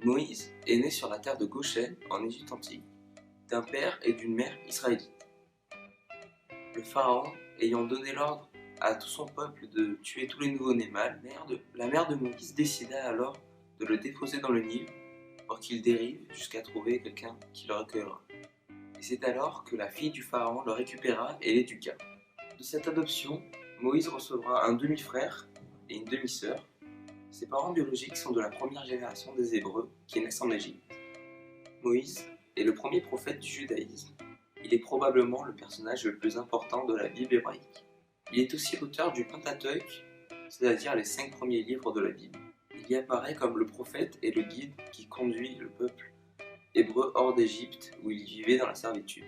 Moïse est né sur la terre de Goshen, en Égypte antique, d'un père et d'une mère israélites. Le pharaon, ayant donné l'ordre à tout son peuple de tuer tous les nouveau-nés mâles, la mère de Moïse décida alors de le déposer dans le Nil pour qu'il dérive jusqu'à trouver quelqu'un qui le recueillera. Et c'est alors que la fille du pharaon le récupéra et l'éduqua. De cette adoption, Moïse recevra un demi-frère et une demi-sœur. Ses parents biologiques sont de la première génération des Hébreux qui naissent en Égypte. Moïse est le premier prophète du judaïsme. Il est probablement le personnage le plus important de la Bible hébraïque. Il est aussi l'auteur du Pentateuque, c'est-à-dire les 5 premiers livres de la Bible. Il y apparaît comme le prophète et le guide qui conduit le peuple hébreu hors d'Égypte où il vivait dans la servitude.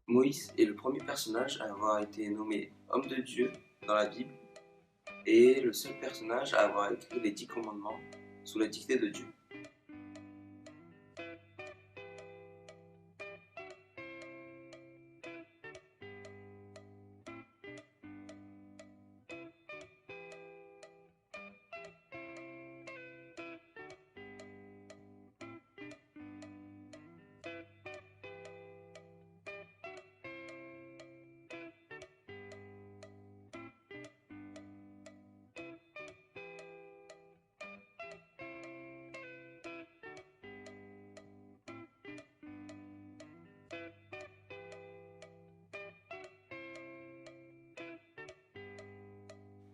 Moïse est le premier personnage à avoir été nommé homme de Dieu dans la Bible et le seul personnage à avoir écrit les 10 commandements sous la dictée de Dieu.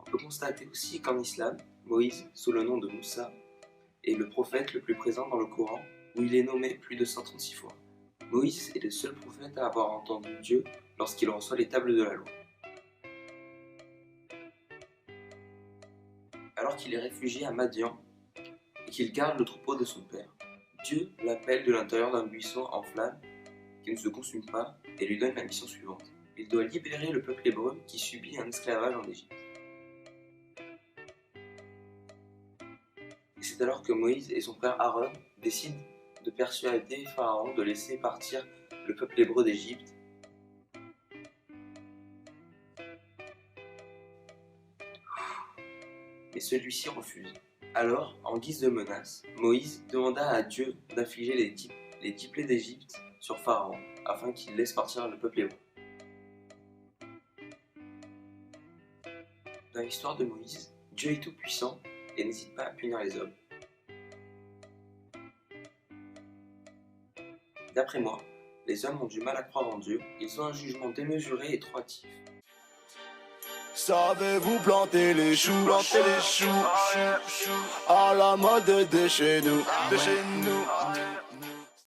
On peut constater aussi qu'en islam, Moïse, sous le nom de Moussa, est le prophète le plus présent dans le Coran, où il est nommé plus de 136 fois. Moïse est le seul prophète à avoir entendu Dieu lorsqu'il reçoit les tables de la loi. Alors qu'il est réfugié à Madian et qu'il garde le troupeau de son père, Dieu l'appelle de l'intérieur d'un buisson en flammes qui ne se consume pas et lui donne la mission suivante. Il doit libérer le peuple hébreu qui subit un esclavage en Égypte. Et c'est alors que Moïse et son frère Aaron décident de persuader Pharaon de laisser partir le peuple hébreu d'Égypte. Mais celui-ci refuse. Alors, en guise de menace, Moïse demanda à Dieu d'infliger les 10 plaies d'Égypte sur Pharaon, afin qu'il laisse partir le peuple hébreu. Dans l'histoire de Moïse, Dieu est tout-puissant et n'hésite pas à punir les hommes. D'après moi, les hommes ont du mal à croire en Dieu, ils ont un jugement démesuré et trop hâtif. Savez-vous planter les choux, à la mode de chez nous,